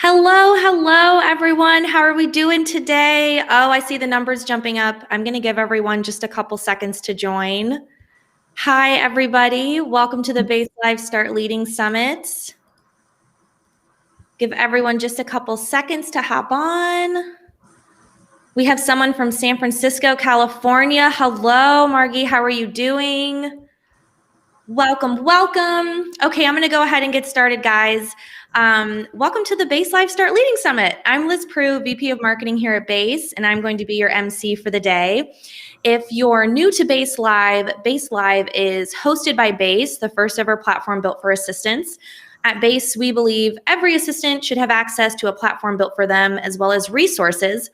Hello, everyone. How are we doing today? Oh, I see the numbers jumping up. I'm going to give everyone just a couple seconds to join. Hi, everybody. Welcome to the Base Live Start Leading Summit. Give everyone just a couple seconds to hop on. We have someone from San Francisco, California. Hello, Margie. How are you doing? Welcome. Okay, I'm going to go ahead and get started, guys. Welcome to the Base Live Start Leading Summit. I'm Liz Prue, VP of Marketing here at Base, and I'm going to be your MC for the day. If you're new to Base Live is hosted by Base, the first ever platform built for assistants. At Base, we believe every assistant should have access to a platform built for them, as well as resources.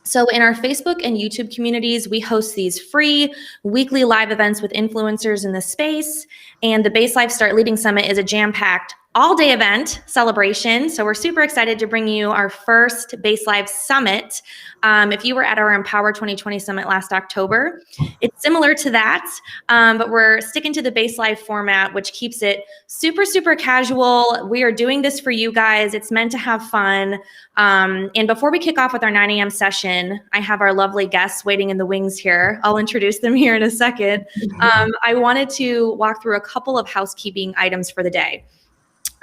So in our Facebook and YouTube communities, we host these free weekly live events with influencers in the space. And the Base Live Start Leading Summit is a jam-packed all-day event celebration. So we're super excited to bring you our first Base Live Summit. If you were at our Empower 2020 Summit last October, it's similar to that, but we're sticking to the Base Live format, which keeps it super, super casual. We are doing this for you guys. It's meant to have fun. And before we kick off with our 9 a.m. session, I have our lovely guests waiting in the wings here. I'll introduce them here in a second. I wanted to walk through a couple of housekeeping items for the day.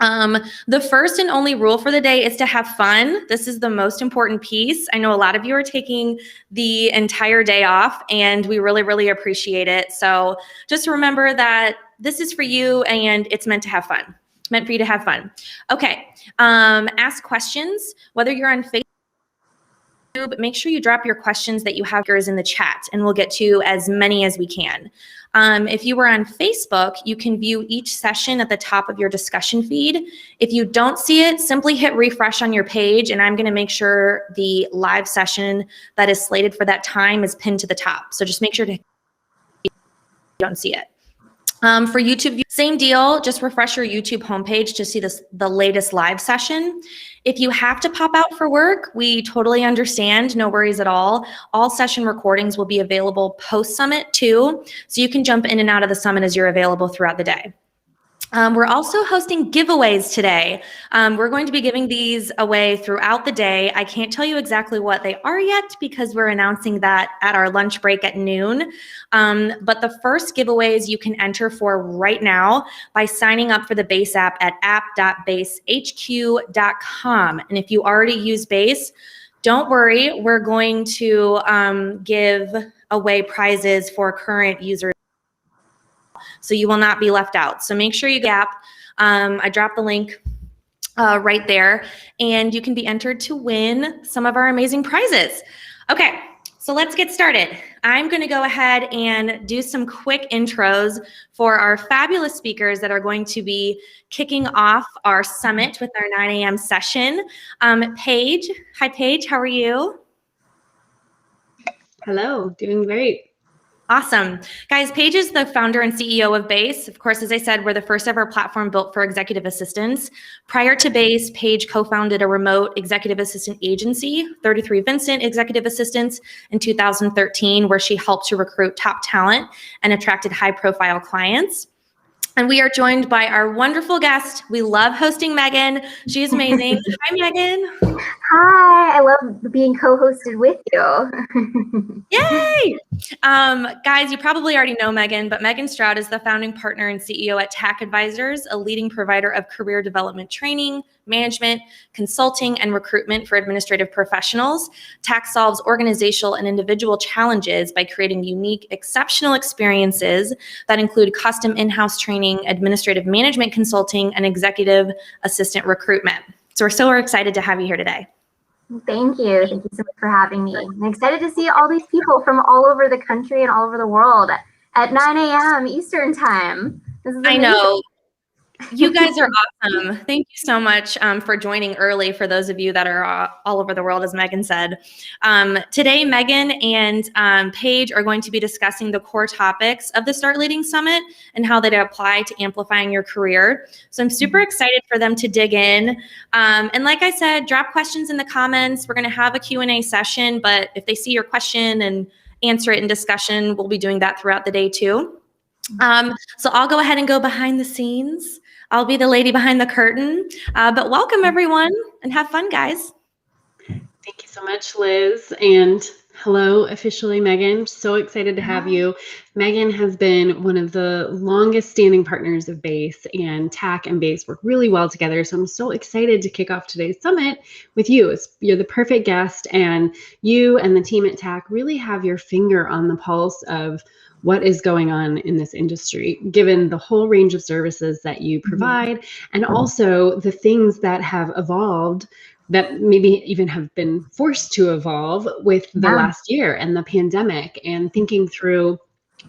The first and only rule for the day is to have fun. This is the most important piece. I know a lot of you are taking the entire day off, and we really, really appreciate it. So just remember that this is for you and it's meant to have fun. Meant for you to have fun. Okay. Ask questions, whether you're on Facebook, make sure you drop your questions that you have in the chat, and we'll get to as many as we can. If you were on Facebook, you can view each session at the top of your discussion feed. If you don't see it, simply hit refresh on your page, and I'm going to make sure the live session that is slated for that time is pinned to the top. So just make sure to you don't see it. For YouTube, same deal, just refresh your YouTube homepage to see the latest live session. If you have to pop out for work, we totally understand, no worries at all. All session recordings will be available post-summit too, so you can jump in and out of the summit as you're available throughout the day. We're also hosting giveaways today. We're going to be giving these away throughout the day. I can't tell you exactly what they are yet because we're announcing that at our lunch break at noon. But the first giveaways you can enter for right now by signing up for the Base app at app.basehq.com. And if you already use Base, don't worry, we're going to give away prizes for current users. So you will not be left out. So make sure you gap. I dropped the link right there, and you can be entered to win some of our amazing prizes. Okay, so let's get started. I'm going to go ahead and do some quick intros for our fabulous speakers that are going to be kicking off our summit with our 9 a.m. session. Paige, hi Paige, how are you? Hello, doing great. Awesome. Guys, Paige is the founder and CEO of Base. Of course, as I said, we're the first ever platform built for executive assistants. Prior to Base, Paige co-founded a remote executive assistant agency, 33 Vincent Executive Assistants, in 2013, where she helped to recruit top talent and attracted high-profile clients. And we are joined by our wonderful guest. We love hosting Meagan. She is amazing. Hi, Meagan. Hi, I love being co-hosted with you. Yay! Guys, you probably already know Meagan, but Meagan Strout is the founding partner and CEO at Tack Advisors, a leading provider of career development training, management, consulting, and recruitment for administrative professionals. Tack solves organizational and individual challenges by creating unique, exceptional experiences that include custom in-house training, administrative management consulting, and executive assistant recruitment. So we're so excited to have you here today. Thank you. Thank you so much for having me. I'm excited to see all these people from all over the country and all over the world at 9 a.m. Eastern time. This is amazing. I know. You guys are awesome. Thank you so much for joining early for those of you that are all over the world, as Meagan said. Today, Meagan and Paige are going to be discussing the core topics of the Start Leading Summit and how they apply to amplifying your career. So I'm super excited for them to dig in. And like I said, drop questions in the comments. We're going to have a Q&A session, but if they see your question and answer it in discussion, we'll be doing that throughout the day too. So I'll go ahead and go behind the scenes. I'll be the lady behind the curtain. But welcome everyone and have fun, guys. Thank you so much, Liz. And hello, officially, Meagan. So excited to have you. Meagan has been one of the longest standing partners of BASE, and Tack and BASE work really well together. So I'm so excited to kick off today's summit with you. You're the perfect guest, and you and the team at Tack really have your finger on the pulse of what is going on in this industry, given the whole range of services that you provide, and also the things that have evolved that maybe even have been forced to evolve with the last year and the pandemic, and thinking through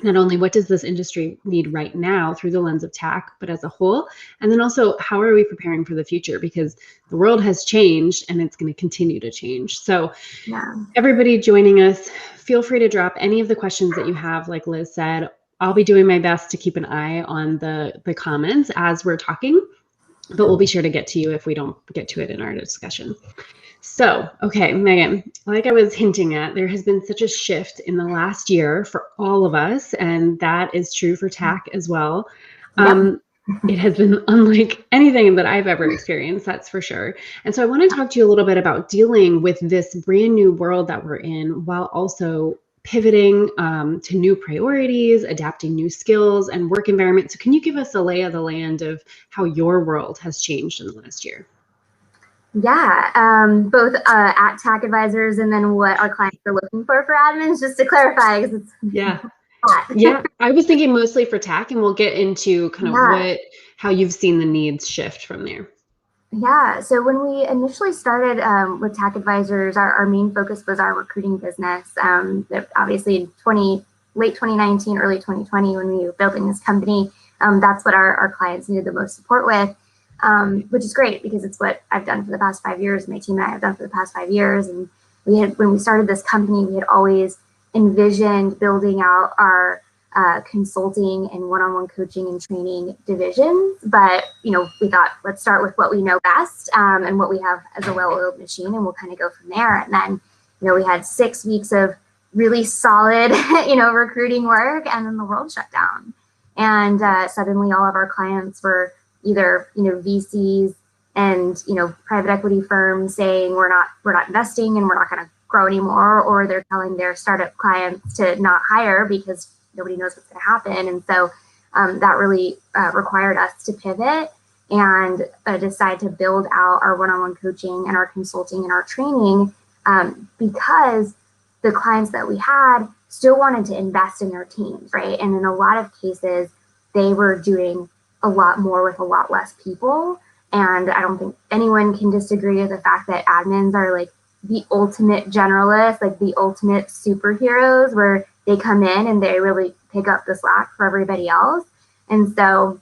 not only what does this industry need right now through the lens of Tack, but as a whole, and then also how are we preparing for the future, because the world has changed and it's going to continue to change. So everybody joining us, feel free to drop any of the questions that you have. Like Liz said, I'll be doing my best to keep an eye on the comments as we're talking, but we'll be sure to get to you if we don't get to it in our discussion. So, okay, Meagan, like I was hinting at, there has been such a shift in the last year for all of us, and that is true for Tack as well. It has been unlike anything that I've ever experienced, that's for sure. And so I want to talk to you a little bit about dealing with this brand new world that we're in, while also pivoting to new priorities, adapting new skills and work environment. So can you give us a lay of the land of how your world has changed in the last year? Yeah, both at Tack Advisors and then what our clients are looking for admins, just to clarify. Because it's I was thinking mostly for Tack, and we'll get into kind of how you've seen the needs shift from there. Yeah, so when we initially started with Tack Advisors, our main focus was our recruiting business. Obviously, in late 2019, early 2020, when we were building this company, that's what our clients needed the most support with, which is great because it's what I've done for the past 5 years. My team and I have done for the past 5 years. And when we started this company, we had always envisioned building out our consulting and one-on-one coaching and training divisions. But, we thought, let's start with what we know best and what we have as a well-oiled machine, and we'll kind of go from there. And then, we had 6 weeks of really solid, recruiting work, and then the world shut down. And suddenly all of our clients were either, VCs and, private equity firms saying we're not investing and we're not going to grow anymore, or they're telling their startup clients to not hire because nobody knows what's going to happen. And so that really required us to pivot and decide to build out our one-on-one coaching and our consulting and our training because the clients that we had still wanted to invest in their teams, right? And in a lot of cases, they were doing a lot more with a lot less people. And I don't think anyone can disagree with the fact that admins are like the ultimate generalists, like the ultimate superheroes, where they come in and they really pick up the slack for everybody else. And so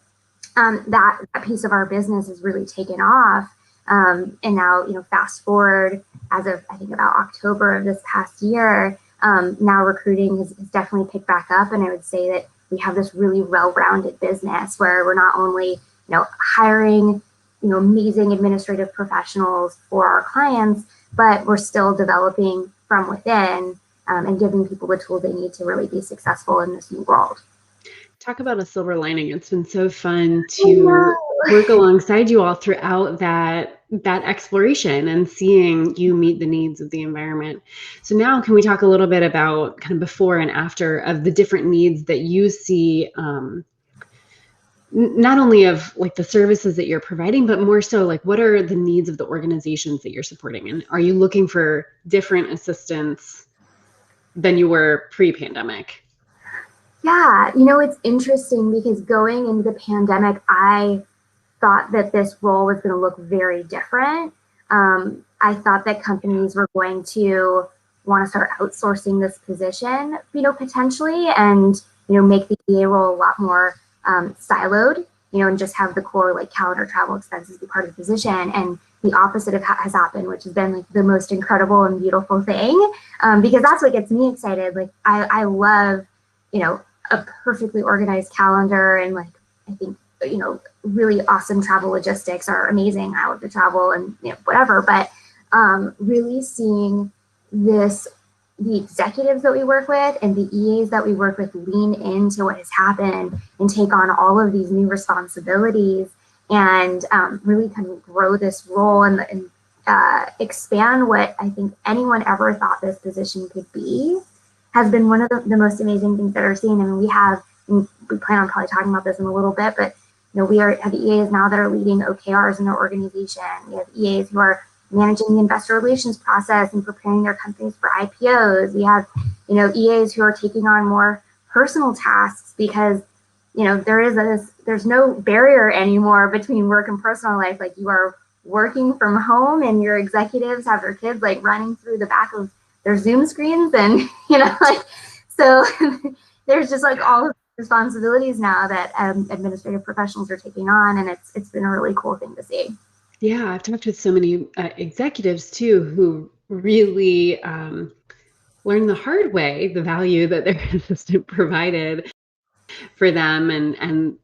that piece of our business has really taken off. And now, fast forward as of, I think, about October of this past year, now recruiting has definitely picked back up. And I would say that we have this really well-rounded business where we're not only, hiring, amazing administrative professionals for our clients, but we're still developing from within and giving people the tools they need to really be successful in this new world. Talk about a silver lining. It's been so fun to work alongside you all throughout that exploration and seeing you meet the needs of the environment. So now can we talk a little bit about kind of before and after of the different needs that you see, not only of like the services that you're providing, but more so like what are the needs of the organizations that you're supporting? And are you looking for different assistance than you were pre-pandemic? Yeah, it's interesting because going into the pandemic, I thought that this role was going to look very different. I thought that companies were going to want to start outsourcing this position, potentially, and, make the EA role a lot more siloed, and just have the core like calendar, travel expenses be part of the position. And the opposite has happened, which has been like the most incredible and beautiful thing, because that's what gets me excited. Like I love, a perfectly organized calendar, and like I think really awesome travel logistics are amazing. I love to travel and whatever, but really seeing the executives that we work with and the EAs that we work with lean into what has happened and take on all of these new responsibilities and really kind of grow this role and expand what I think anyone ever thought this position could be, has been one of the most amazing things that are seen. I mean, we plan on probably talking about this in a little bit, but we have EAs now that are leading OKRs in their organization. We have EAs who are managing the investor relations process and preparing their companies for IPOs. We have, EAs who are taking on more personal tasks because, there's no barrier anymore between work and personal life. Like, you are working from home and your executives have their kids like running through the back of their Zoom screens, and so there's just like all of the responsibilities now that administrative professionals are taking on, and it's been a really cool thing to see. Yeah, I've talked with so many executives too who really learned the hard way the value that their assistant provided for them, and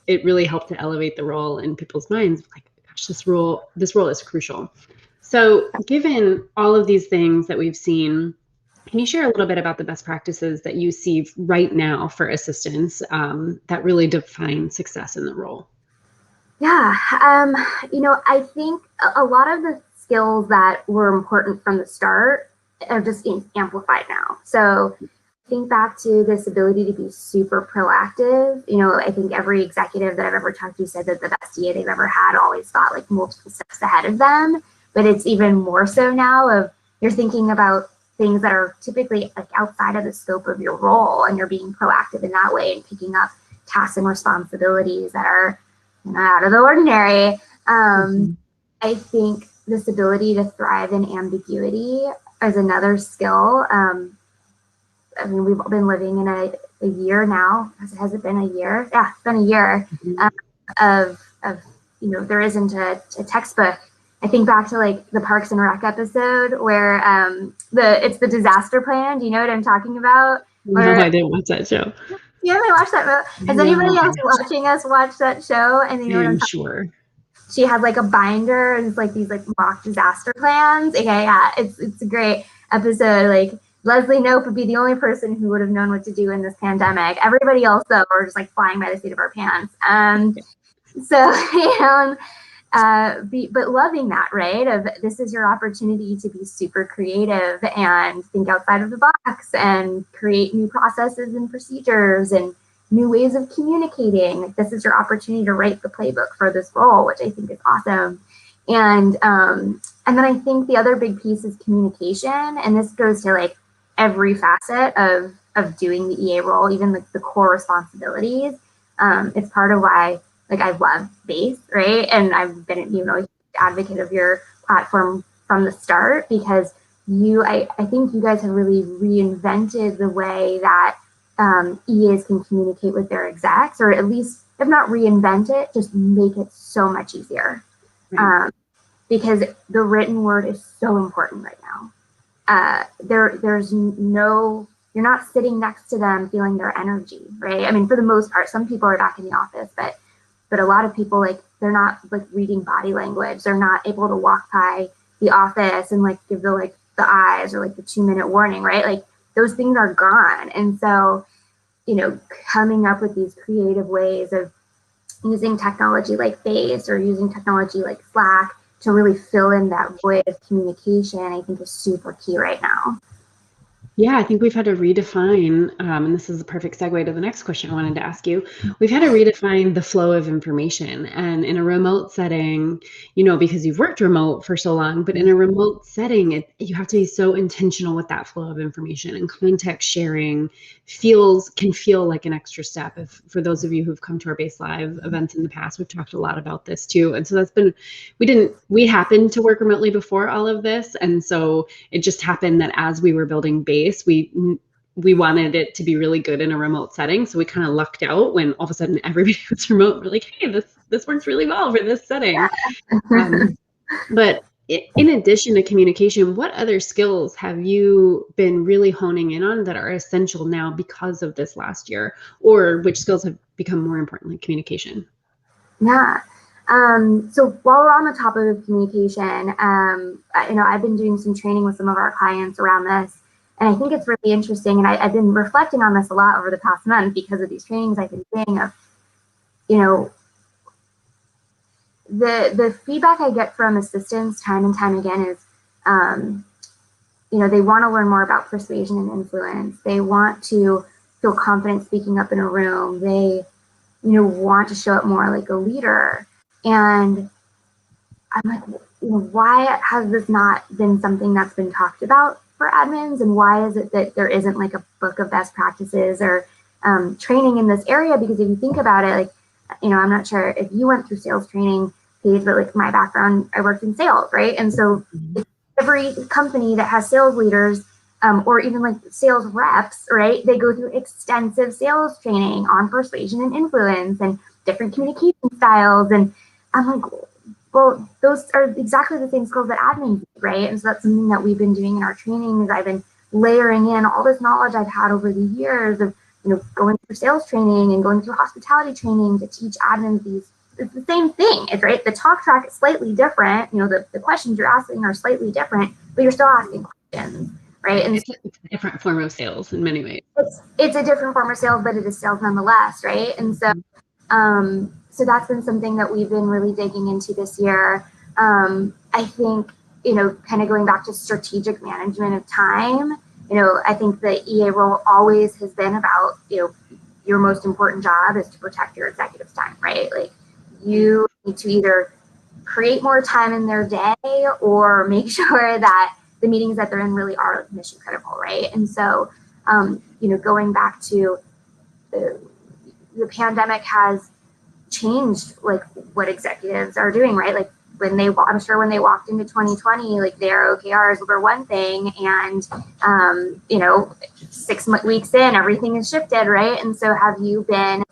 it really helped to elevate the role in people's minds. Like, gosh, this role is crucial. So, given all of these things that we've seen, can you share a little bit about the best practices that you see right now for assistants that really define success in the role? Yeah, I think a lot of the skills that were important from the start are just amplified now. So think back to this ability to be super proactive. I think every executive that I've ever talked to said that the best EA they've ever had always thought like multiple steps ahead of them. But it's even more so now of you're thinking about things that are typically like outside of the scope of your role, and you're being proactive in that way and picking up tasks and responsibilities that are out of the ordinary. I think this ability to thrive in ambiguity is another skill. I mean, we've been living in a year now. Has it been a year? Yeah, it's been a year of there isn't a textbook. I think back to like the Parks and Rec episode where it's the disaster plan. Do you know what I'm talking about? No, I didn't watch that show. You haven't watched that? Has anybody else watching us watch that show? And you know what I'm sure. She has like a binder and it's like these like mock disaster plans. Okay, yeah, it's a great episode. Like, Leslie Knope would be the only person who would have known what to do in this pandemic. Everybody else, though, were just like flying by the seat of our pants. But loving that, right? Of this is your opportunity to be super creative and think outside of the box and create new processes and procedures and new ways of communicating. Like, this is your opportunity to write the playbook for this role, which I think is awesome. And then I think the other big piece is communication, and this goes to like every facet of doing the EA role, even like the core responsibilities. It's part of why like I love Base, right? And I've been a advocate of your platform from the start, because I think you guys have really reinvented the way that EAs can communicate with their execs, or at least if not reinvent it, just make it so much easier. Right. Because the written word is so important right now. You're not sitting next to them feeling their energy, right? I mean, for the most part, some people are back in the office, but a lot of people, like, they're not like reading body language. They're not able to walk by the office and like give the eyes or like the 2-minute warning, right? Like, those things are gone. And so, coming up with these creative ways of using technology like Base or using technology like Slack to really fill in that void of communication, I think is super key right now. Yeah, I think we've had to redefine, and this is a perfect segue to the next question I wanted to ask you. We've had to redefine the flow of information. And in a remote setting, because you've worked remote for so long, but in a remote setting, you have to be so intentional with that flow of information, and context sharing can feel like an extra step. For those of you who've come to our Base Live events in the past, we've talked a lot about this too. And so we happened to work remotely before all of this. And so it just happened that as we were building Base, we wanted it to be really good in a remote setting. So we kind of lucked out when all of a sudden everybody was remote. We're like, hey, this works really well for this setting. But in addition to communication, what other skills have you been really honing in on that are essential now because of this last year, or which skills have become more important, like communication? Yeah. So while we're on the topic of communication, I've been doing some training with some of our clients around this. And I think it's really interesting. And I've been reflecting on this a lot over the past month because of these trainings I've been doing of, the feedback I get from assistants time and time again is, they want to learn more about persuasion and influence. They want to feel confident speaking up in a room. They, want to show up more like a leader. And I'm like, why has this not been something that's been talked about for admins? And why is it that there isn't like a book of best practices or training in this area? Because if you think about it, like, I'm not sure if you went through sales training, Paige, but like my background, I worked in sales, right? And so every company that has sales leaders or even like sales reps, right? They go through extensive sales training on persuasion and influence and different communication styles. And I'm like, well, those are exactly the same skills that admins do, right? And so that's something that we've been doing in our trainings. I've been layering in all this knowledge I've had over the years of, going through sales training and going through hospitality training to teach admins these. It's the same thing. It's right. The talk track is slightly different. The questions you're asking are slightly different, but you're still asking questions, right? And it's a different form of sales in many ways. It's a different form of sales, but it is sales nonetheless, right? And so, so that's been something that we've been really digging into this year. I think, kind of going back to strategic management of time. I think the EA role always has been about, your most important job is to protect your executive's time, right? Like you need to either create more time in their day or make sure that the meetings that they're in really are mission critical, right? And so, going back to the pandemic has changed like what executives are doing, right? Like I'm sure when they walked into 2020, like their OKRs were one thing, and 6 weeks in, everything has shifted, right? And so, have you been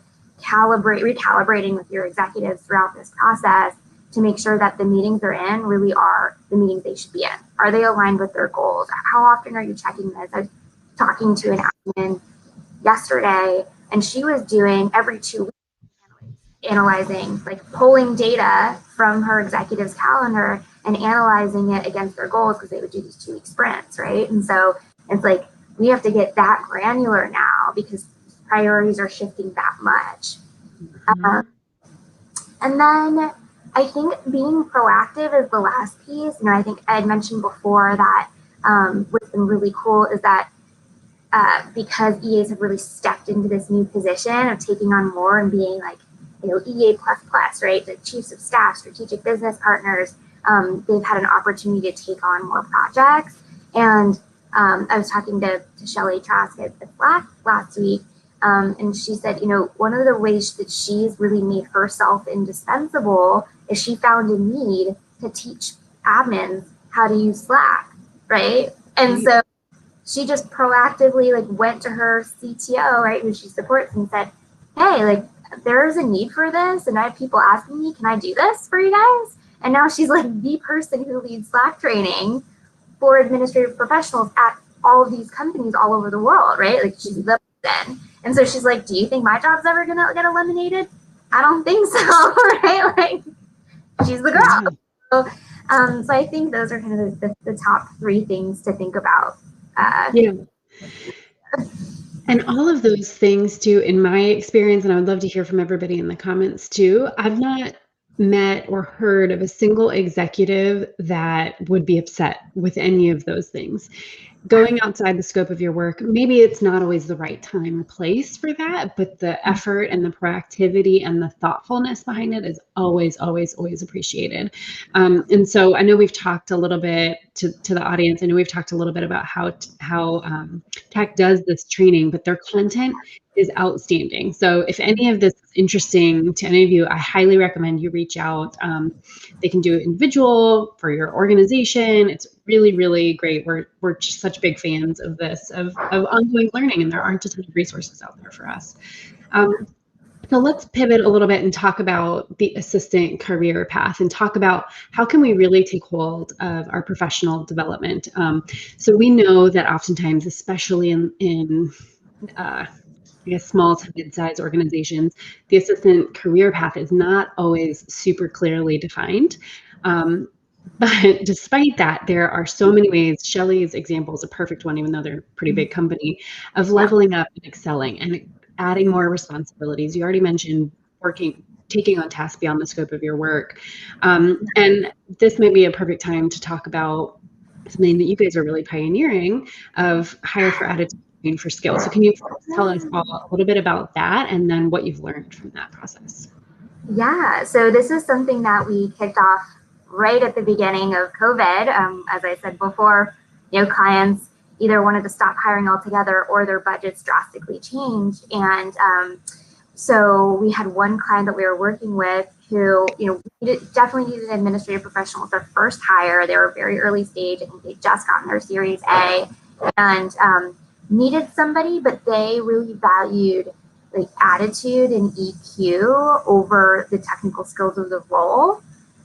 recalibrating with your executives throughout this process to make sure that the meetings they're in really are the meetings they should be in? Are they aligned with their goals? How often are you checking this? I was talking to an admin yesterday, and she was doing every 2 weeks analyzing, like pulling data from her executive's calendar and analyzing it against their goals, because they would do these 2-week sprints, right? And so it's like we have to get that granular now because priorities are shifting that much. And then I think being proactive is the last piece. I think I had mentioned before that what's been really cool is that because EAs have really stepped into this new position of taking on more and being like, EA++, right? The chiefs of staff, strategic business partners, they've had an opportunity to take on more projects. And I was talking to Shelly Trask at Slack last week, and she said, one of the ways that she's really made herself indispensable is she found a need to teach admins how to use Slack, right? And so she just proactively went to her CTO, right, who she supports, and said, hey, there is a need for this, and I have people asking me, can I do this for you guys? And now she's the person who leads Slack training for administrative professionals at all of these companies all over the world, right? She's the person. And so she's like, do you think my job's ever gonna get eliminated? I don't think so, right? She's the girl. So I think those are kind of the top 3 things to think about. And all of those things too, in my experience, and I would love to hear from everybody in the comments too, I've not met or heard of a single executive that would be upset with any of those things. Going outside the scope of your work, maybe it's not always the right time or place for that, but the effort and the proactivity and the thoughtfulness behind it is always, always, always appreciated. And so I know we've talked a little bit to the audience. I know we've talked a little bit about how Tack does this training, but their content is outstanding. So if any of this is interesting to any of you, I highly recommend you reach out. They can do it individual for your organization. It's really, really great. We're just such big fans of this, of ongoing learning, and there aren't a ton of resources out there for us. So let's pivot a little bit and talk about the assistant career path and talk about how can we really take hold of our professional development. So we know that oftentimes, especially in I guess small to mid-sized organizations, the assistant career path is not always super clearly defined. But despite that, there are so many ways. Shelly's example is a perfect one, even though they're a pretty big company, of leveling up and excelling and adding more responsibilities. You already mentioned taking on tasks beyond the scope of your work. And this may be a perfect time to talk about something that you guys are really pioneering of hire for attitude, train for skill. So can you tell us all a little bit about that and then what you've learned from that process? Yeah, so this is something that we kicked off right at the beginning of COVID. As I said before, clients either wanted to stop hiring altogether or their budgets drastically changed. And so we had one client that we were working with who, definitely needed an administrative professional with their first hire. They were very early stage. I think they just gotten their Series A and needed somebody, but they really valued like attitude and EQ over the technical skills of the role.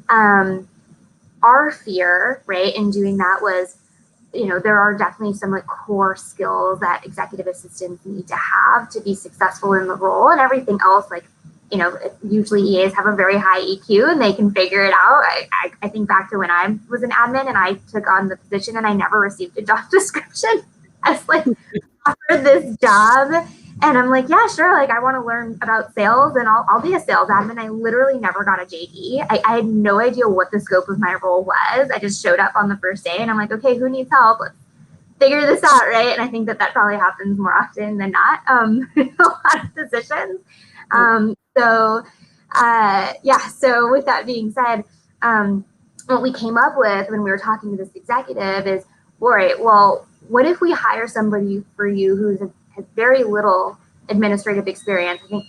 Our fear, right, in doing that was, there are definitely some like core skills that executive assistants need to have to be successful in the role, and everything else, like, usually EAs have a very high EQ and they can figure it out. I think back to when I was an admin and I took on the position and I never received a job description. I was like offered this job and I'm like, yeah, sure. Like I want to learn about sales and I'll be a sales admin. I literally never got a JD. I had no idea what the scope of my role was. I just showed up on the first day and I'm like, okay, who needs help? Let's figure this out, right? And I think that probably happens more often than not in a lot of positions. So with that being said, what we came up with when we were talking to this executive is, all right, well, what if we hire somebody for you who has very little administrative experience? I think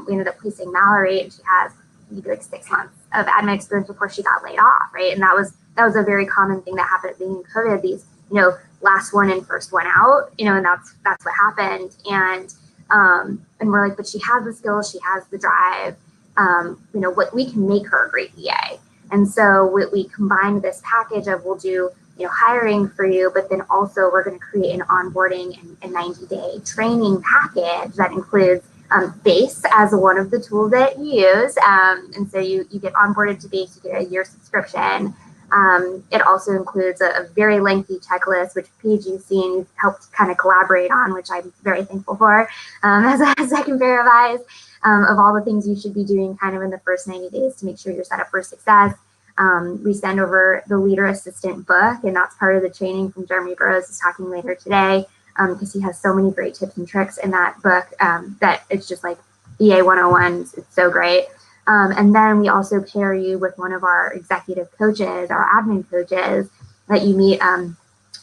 we ended up placing Mallory, and she has maybe like 6 months of admin experience before she got laid off, right? And that was a very common thing that happened at the beginning of COVID. These, last one in, first one out, and that's what happened. And we're like, but she has the skills, she has the drive, what we can make her a great EA. And so we combined this package of we'll do, hiring for you, but then also we're going to create an onboarding and 90-day training package that includes Base as one of the tools that you use. And so you get onboarded to Base, you get a year subscription. It also includes a very lengthy checklist, which Paige, you've seen, you've helped kind of collaborate on, which I'm very thankful for, as a second pair of eyes, of all the things you should be doing kind of in the first 90 days to make sure you're set up for success. We send over the Leader Assistant book, and that's part of the training from Jeremy Burrows is talking later today, because he has so many great tips and tricks in that book that it's just like EA 101. It's so great. And then we also pair you with one of our executive coaches, our admin coaches, that you meet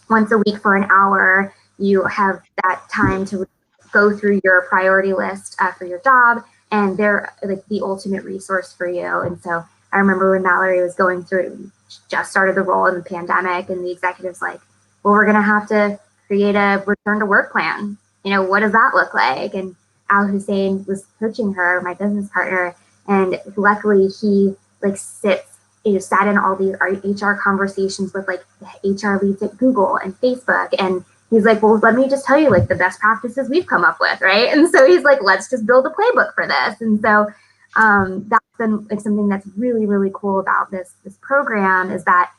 once a week for an hour. You have that time to go through your priority list for your job, and they're like the ultimate resource for you. And so I remember when Mallory was going through, just started the role in the pandemic, and the executive's like, well, we're going to have to create a return to work plan. What does that look like? And Al Hussein was coaching her, my business partner, and luckily he sat in all these HR conversations with like the HR leads at Google and Facebook. And he's like, well, let me just tell you the best practices we've come up with, right? And so he's like, let's just build a playbook for this. And so that's been something that's really, really cool about this program is that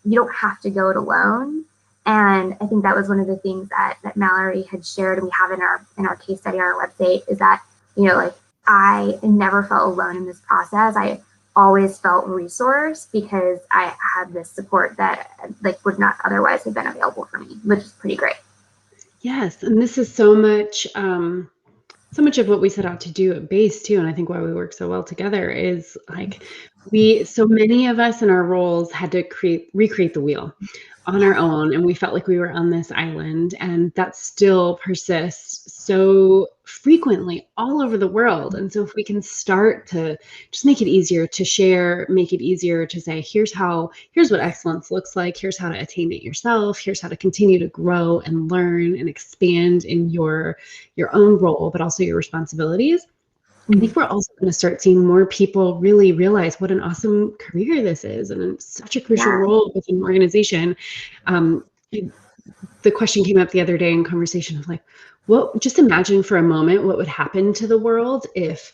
you don't have to go it alone. And I think that was one of the things that Mallory had shared, and we have in our case study on our website, is that, I never felt alone in this process. I always felt resourced because I had this support that would not otherwise have been available for me, which is pretty great. Yes, and this is so much of what we set out to do at Base too, and I think why we work so well together is so many of us in our roles had to recreate the wheel on our own, and we felt like we were on this island, and that still persists so frequently all over the world. And so if we can start to just make it easier to share, make it easier to say, here's what excellence looks like, here's how to attain it yourself, here's how to continue to grow and learn and expand in your own role, but also your responsibilities. I think we're also going to start seeing more people really realize what an awesome career this is, and it's such a crucial role within an organization. The question came up the other day in conversation of just imagine for a moment what would happen to the world if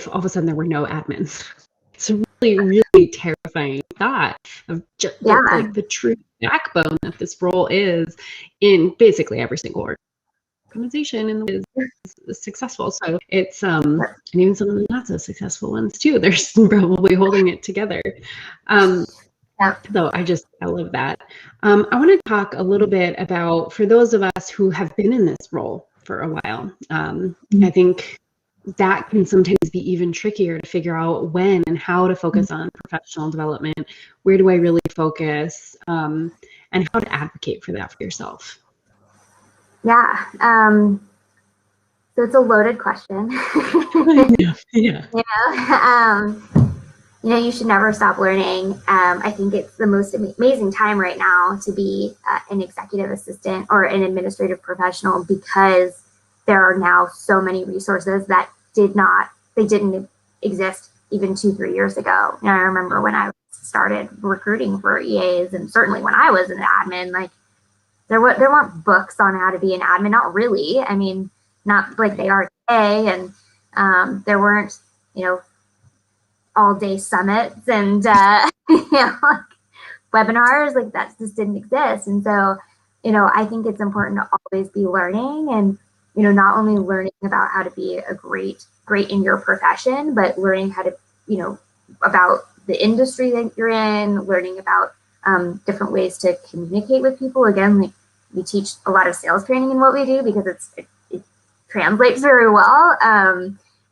all of a sudden there were no admins. It's a really, really terrifying thought of the true backbone that this role is in basically every single org. organization and is successful. So it's and even some of the not so successful ones too. They're probably holding it together. Though I love that. I want to talk a little bit about, for those of us who have been in this role for a while, I think that can sometimes be even trickier to figure out when and how to focus on professional development. Where do I really focus, and how to advocate for that for yourself? Yeah. So it's a loaded question. Yeah. You should never stop learning. I think it's the most amazing time right now to be an executive assistant or an administrative professional, because there are now so many resources that didn't exist even 2-3 years ago. And I remember when I started recruiting for EAs, and certainly when I was an admin, like there weren't books on how to be an admin. Not really. I mean, not like they are today. And there weren't, all-day summits and like webinars, like that just didn't exist. And so, I think it's important to always be learning, and not only learning about how to be a great in your profession, but learning how to, about the industry that you're in, learning about different ways to communicate with people. Again, like we teach a lot of sales training in what we do because it translates very well.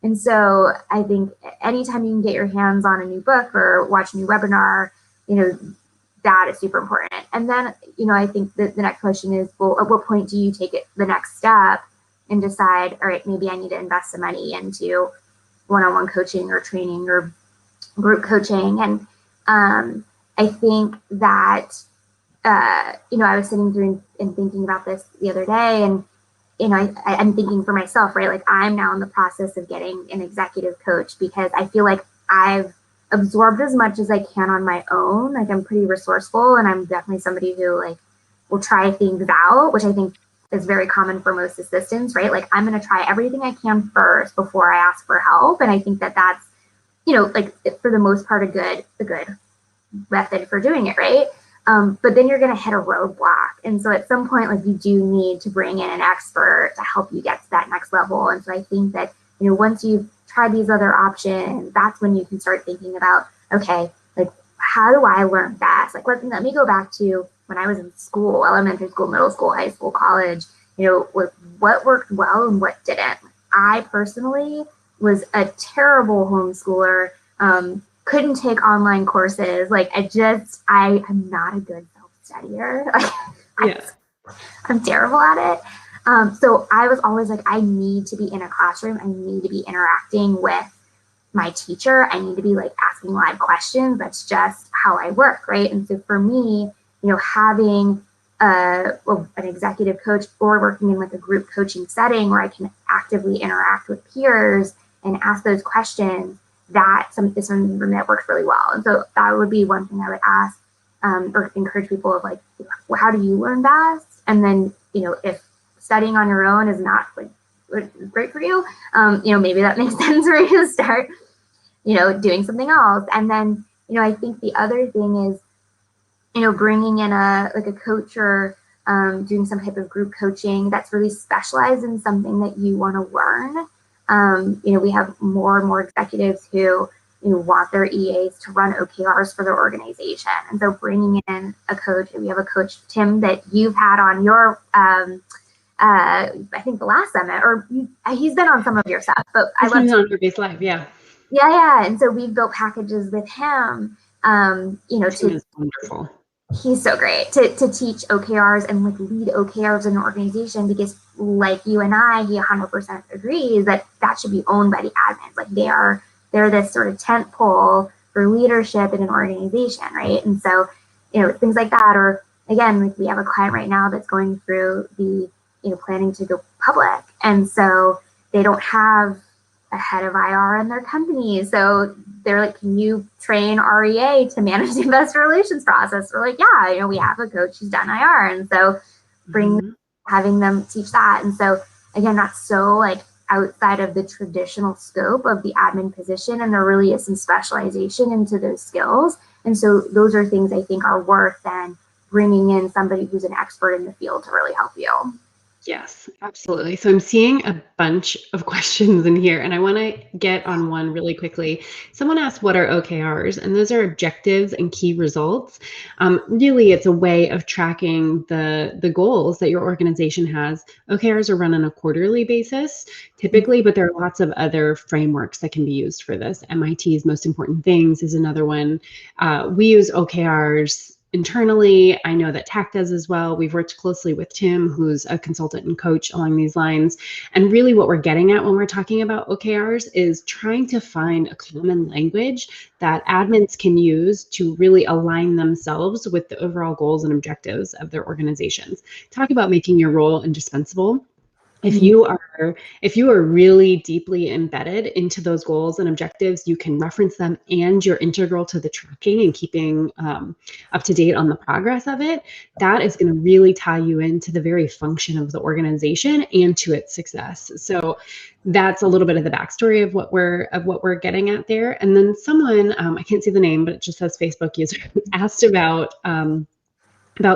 And so I think anytime you can get your hands on a new book or watch a new webinar, that is super important. And then, I think that the next question is, well, at what point do you take it the next step and decide, all right, maybe I need to invest some money into one-on-one coaching or training or group coaching. And I think that, I was sitting through and thinking about this the other day, and I'm thinking for myself, right? Like I'm now in the process of getting an executive coach because I feel like I've absorbed as much as I can on my own. Like I'm pretty resourceful, and I'm definitely somebody who like will try things out, which I think is very common for most assistants, right? Like I'm going to try everything I can first before I ask for help. And I think that that's, like for the most part, a good method for doing it, right? But then you're going to hit a roadblock. And so at some point, like you do need to bring in an expert to help you get to that next level. And so I think that, once you've tried these other options, that's when you can start thinking about, okay, like how do I learn best? Like, let me go back to when I was in school, elementary school, middle school, high school, college, what worked well and what didn't. I personally was a terrible homeschooler. Couldn't take online courses. Like I'm not a good self-studier. I'm terrible at it. So I was always like, I need to be in a classroom. I need to be interacting with my teacher. I need to be like asking live questions. That's just how I work, right? And so for me, having an executive coach or working in like a group coaching setting where I can actively interact with peers and ask those questions, is something that works really well. And so that would be one thing I would ask or encourage people of like, well, how do you learn best? And then, if studying on your own is not like great for you, maybe that makes sense for you to start, doing something else. And then, I think the other thing is, bringing in a coach or doing some type of group coaching that's really specialized in something that you want to learn. We have more and more executives who want their EAs to run OKRs for their organization. And so bringing in a coach, we have a coach, Tim, that you've had on your, I think the last summit, or he's been on some of your stuff, but He's been on your Base Live, yeah. Yeah. And so we've built packages with him, Tim is wonderful. He's so great to teach OKRs and like lead OKRs in an organization, because like you and I, he 100% agrees that should be owned by the admins. Like they're this sort of tent pole for leadership in an organization, right? And so, things like that. Or again, like we have a client right now that's going through the, planning to go public. And so they don't have a head of IR in their company. So they're like, can you train REA to manage the investor relations process? We're like, yeah, we have a coach who's done IR. And so having them teach that. And so again, that's so like outside of the traditional scope of the admin position. And there really is some specialization into those skills. And so those are things I think are worth then bringing in somebody who's an expert in the field to really help you. Yes, absolutely. So I'm seeing a bunch of questions in here, and I want to get on one really quickly. Someone asked, what are OKRs? And those are objectives and key results. Really, it's a way of tracking the goals that your organization has. OKRs are run on a quarterly basis, typically, but there are lots of other frameworks that can be used for this. MIT's Most Important Things is another one. We use OKRs internally. I know that Tack does as well. We've worked closely with Tim, who's a consultant and coach along these lines. And really what we're getting at when we're talking about OKRs is trying to find a common language that admins can use to really align themselves with the overall goals and objectives of their organizations. Talk about making your role indispensable. If you are really deeply embedded into those goals and objectives, you can reference them and you're integral to the tracking and keeping up to date on the progress of it. That is going to really tie you into the very function of the organization and to its success. So that's a little bit of the backstory of what we're getting at there. And then someone, I can't see the name, but it just says Facebook user, asked about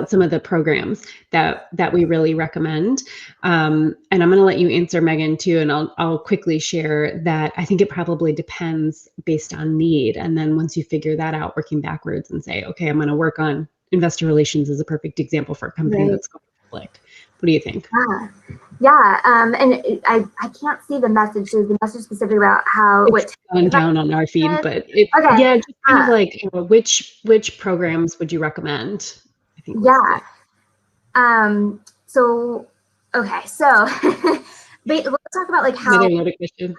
some of the programs that we really recommend. And I'm going to let you answer, Meagan, too. And I'll quickly share that I think it probably depends based on need. And then once you figure that out, working backwards and say, okay, I'm going to work on investor relations is a perfect example for a company that's going public. What do you think? Yeah. And I can't see the message. There's the message specifically about how it's gone down on our feed, but okay. Yeah, just kind of like which programs would you recommend? I think. Yeah. So okay. So let's talk about like how. Another loaded question.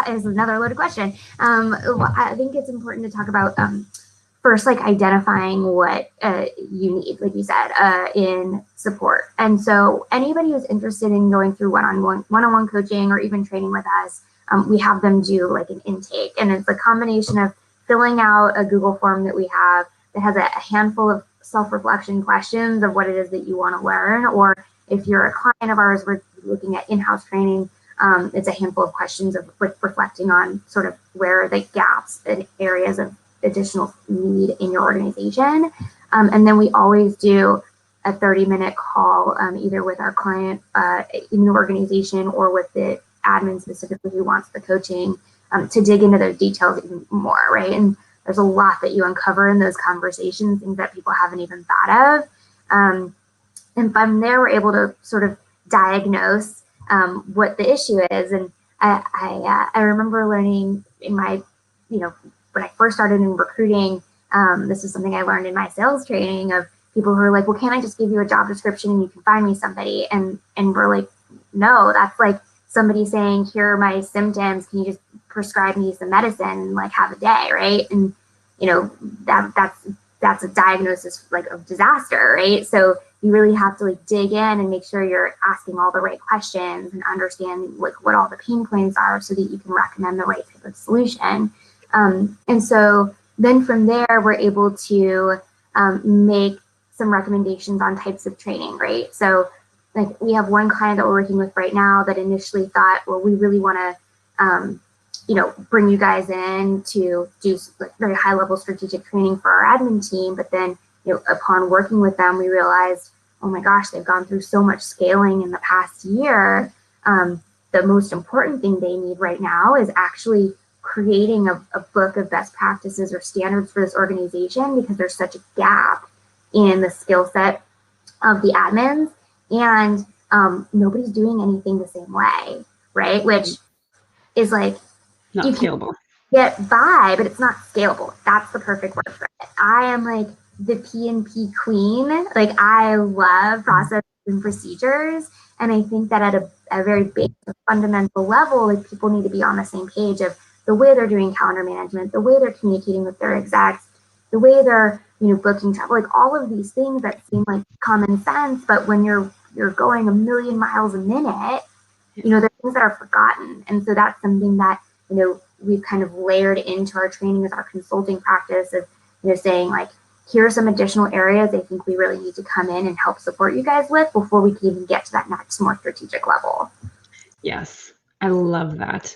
Is another loaded question. I think it's important to talk about first, like identifying what you need, like you said, in support. And so anybody who's interested in going through one-on-one coaching or even training with us, we have them do like an intake. And it's a combination of filling out a Google form that we have that has a handful of self-reflection questions of what it is that you want to learn. Or if you're a client of ours, we're looking at in-house training. It's a handful of questions of reflecting on sort of where are the gaps and areas of additional need in your organization. And then we always do a 30-minute call, either with our client in the organization or with the admin specifically who wants the coaching, to dig into those details even more, right? And there's a lot that you uncover in those conversations, things that people haven't even thought of. And from there, we're able to sort of diagnose what the issue is. And I remember learning in my, when I first started in recruiting, this is something I learned in my sales training of people who are like, well, can't I just give you a job description and you can find me somebody? And we're like, no, that's like somebody saying, here are my symptoms. Can you just prescribe me some medicine and like have a day, right? And that's a diagnosis like of disaster, right? So you really have to like dig in and make sure you're asking all the right questions and understand like what all the pain points are so that you can recommend the right type of solution. And so then from there, we're able to make some recommendations on types of training, right? So like we have one client that we're working with right now that initially thought, well, we really want to, bring you guys in to do like very high level strategic training for our admin team. But then, upon working with them, we realized, oh my gosh, they've gone through so much scaling in the past year. The most important thing they need right now is actually creating a book of best practices or standards for this organization, because there's such a gap in the skill set of the admins, and nobody's doing anything the same way, right? Which is like, not scalable. Get by, but it's not scalable. That's the perfect word for it. I am like the P&P queen. Like I love processes and procedures. And I think that at a very basic fundamental level, like people need to be on the same page of the way they're doing calendar management, the way they're communicating with their execs, the way they're, booking travel, like all of these things that seem like common sense. But when you're going a million miles a minute, there are things that are forgotten. And so that's something that, we've kind of layered into our training as our consulting practice of, saying like, here are some additional areas I think we really need to come in and help support you guys with before we can even get to that next more strategic level. Yes, I love that.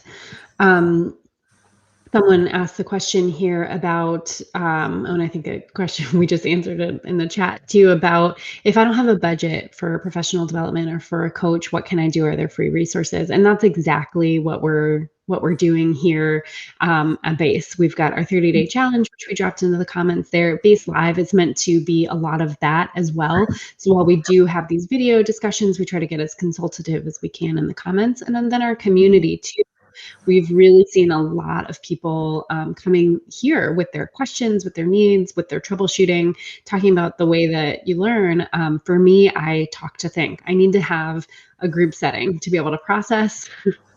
Someone asked the question here about, and I think a question we just answered it in the chat too, about if I don't have a budget for professional development or for a coach, what can I do? Are there free resources? And that's exactly what we're doing here at Base. We've got our 30-day challenge, which we dropped into the comments there. Base Live is meant to be a lot of that as well. So while we do have these video discussions, we try to get as consultative as we can in the comments, and then our community too. We've really seen a lot of people coming here with their questions, with their needs, with their troubleshooting, talking about the way that you learn. For me, I talk to think. I need to have a group setting to be able to process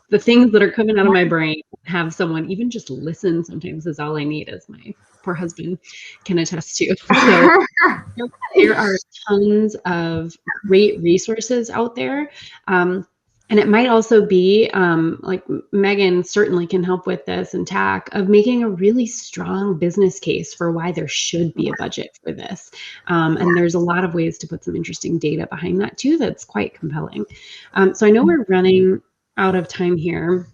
the things that are coming out of my brain. Have someone even just listen sometimes is all I need, as my poor husband can attest to. So there are tons of great resources out there. And it might also be like Meagan certainly can help with this, and Tack, of making a really strong business case for why there should be a budget for this. And there's a lot of ways to put some interesting data behind that too that's quite compelling. So I know we're running out of time here.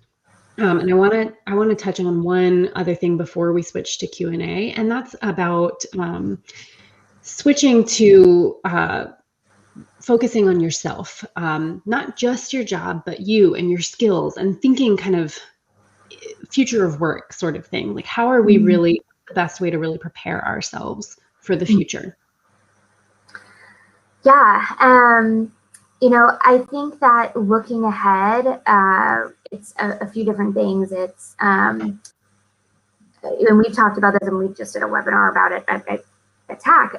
And I want to touch on one other thing before we switch to Q&A, and that's about switching to focusing on yourself, not just your job, but you and your skills, and thinking kind of future of work sort of thing. Like, how are we really the best way to really prepare ourselves for the future? Yeah. I think that looking ahead, it's a few different things. It's, and we've talked about this, and we just did a webinar about it at Tack.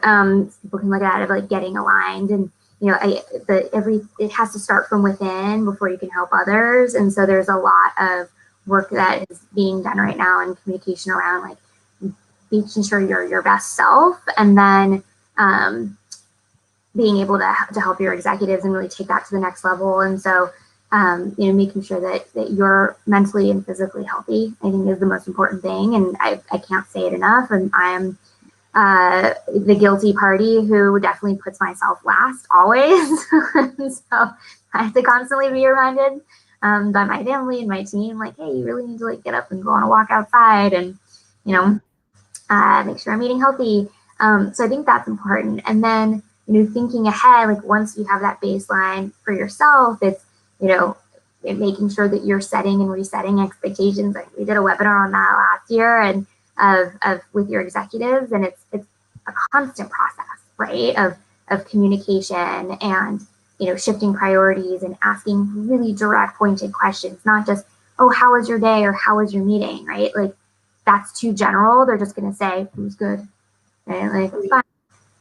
People can look at it like getting aligned, and it has to start from within before you can help others. And so there's a lot of work that is being done right now in communication around like making sure you're your best self, and then being able to help your executives and really take that to the next level. And so making sure that you're mentally and physically healthy, I think, is the most important thing. And I can't say it enough. And I am the guilty party who definitely puts myself last always. So I have to constantly be reminded by my family and my team, like, hey, you really need to like get up and go on a walk outside, and make sure I'm eating healthy. So I think that's important. And then thinking ahead, like once you have that baseline for yourself, it's making sure that you're setting and resetting expectations. Like we did a webinar on that last year, and of with your executives, and it's a constant process, right? Of communication and shifting priorities and asking really direct, pointed questions, not just, oh, how was your day or how was your meeting, right? Like that's too general. They're just gonna say it was good, right? Like it's fine,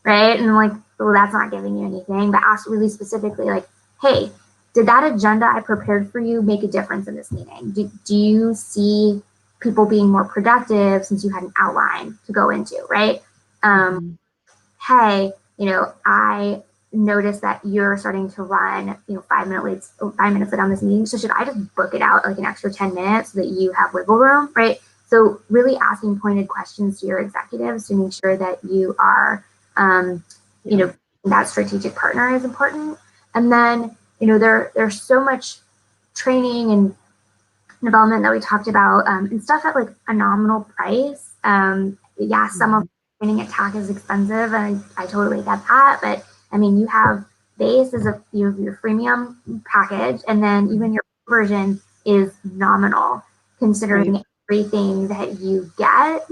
right? And like, well, that's not giving you anything. But ask really specifically, like, hey, did that agenda I prepared for you make a difference in this meeting? Do you see people being more productive since you had an outline to go into, right? Hey, I noticed that you're starting to run, 5 minutes late on this meeting. So should I just book it out like an extra 10 minutes so that you have wiggle room, right? So really asking pointed questions to your executives to make sure that you are, that strategic partner is important. And then, there's so much training and development that we talked about, and stuff at like a nominal price. Some of training at Tack is expensive, and I totally get that. But I mean, you have Base as your freemium package, and then even your version is nominal considering everything that you get.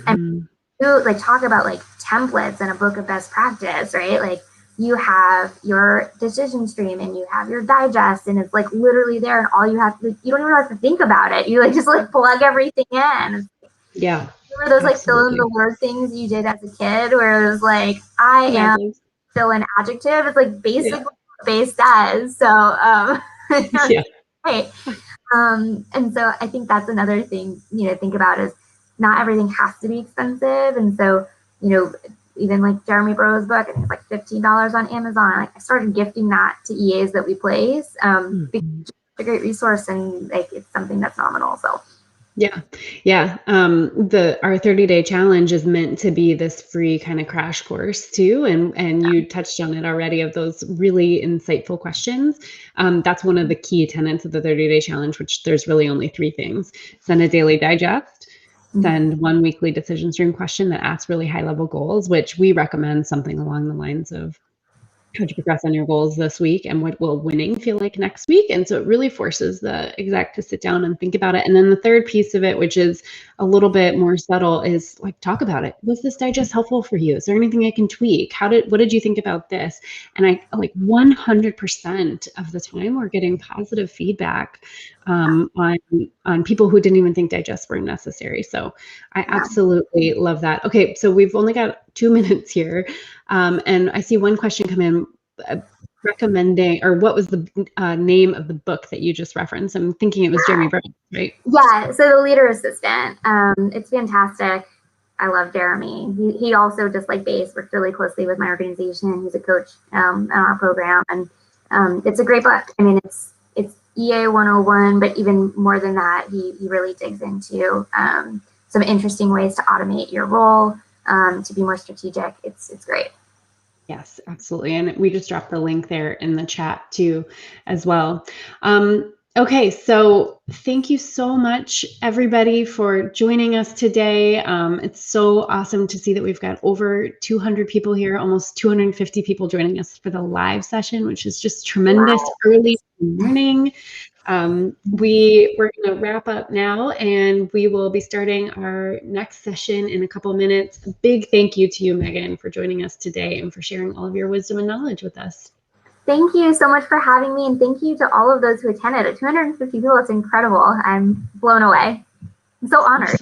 And like talk about like templates and a book of best practice, right? Like you have your decision stream and you have your digest, and it's like literally there, and all you have to, you don't even have to think about it. You like just like plug everything in. Yeah. Remember those like fill in the word things you did as a kid where it was like, I am still an adjective. It's like basically what Base does. So right. And so I think that's another thing, think about is not everything has to be expensive. And so, even like Jeremy Burrow's book, I think it's like $15 on Amazon. Like I started gifting that to EAs that we place. Because it's a great resource, and like it's something that's nominal. So Yeah. Yeah. Our 30-day challenge is meant to be this free kind of crash course too. And you touched on it already of those really insightful questions. That's one of the key tenets of the 30-day challenge, which there's really only 3 things. Send a daily digest, send 1 weekly decision stream question that asks really high level goals, which we recommend something along the lines of, how'd you progress on your goals this week, and what will winning feel like next week? And so it really forces the exec to sit down and think about it. And then the third piece of it, which is a little bit more subtle, is like, talk about it. Was this digest helpful for you? Is there anything I can tweak? What did you think about this? And I like 100% of the time we're getting positive feedback on people who didn't even think digests were necessary. So I absolutely love that. Okay, so we've only got 2 minutes here. And I see one question come in recommending, or what was the name of the book that you just referenced? I'm thinking it was Jeremy Burns, right? Yeah, so The Leader Assistant. It's fantastic. I love Jeremy. He also, just like Base, worked really closely with my organization. He's a coach in our program, and it's a great book. I mean, it's EA 101, but even more than that, he really digs into some interesting ways to automate your role, to be more strategic. It's great. Yes, absolutely. And we just dropped the link there in the chat too, as well. Okay, so thank you so much, everybody, for joining us today. It's so awesome to see that we've got over 200 people here, almost 250 people joining us for the live session, which is just tremendous. Wow. Early morning. We're going to wrap up now, and we will be starting our next session in a couple minutes. A big thank you to you, Meagan, for joining us today and for sharing all of your wisdom and knowledge with us. Thank you so much for having me, and thank you to all of those who attended. At 250 people, it's incredible. I'm blown away. I'm so honored.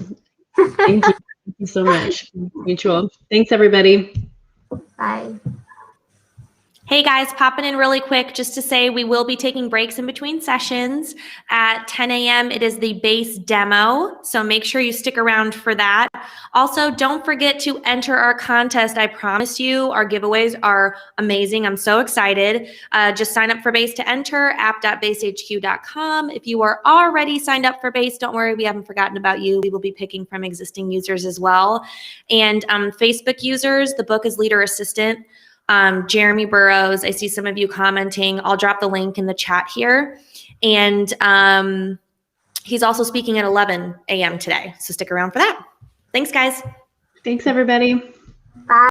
Thank you. Thank you so much. Mutual. Thanks, everybody. Bye. Hey guys, popping in really quick just to say we will be taking breaks in between sessions. At 10 a.m. it is the base demo, so make sure you stick around for that. Also, don't forget to enter our contest. I promise you, our giveaways are amazing. I'm so excited. Just sign up for base to enter, app.basehq.com. If you are already signed up for base, don't worry, we haven't forgotten about you. We will be picking from existing users as well. And Facebook users, the book is Leader Assistant. Jeremy Burrows, I see some of you commenting. I'll drop the link in the chat here. And he's also speaking at 11 a.m. today, so stick around for that. Thanks, guys. Thanks, everybody.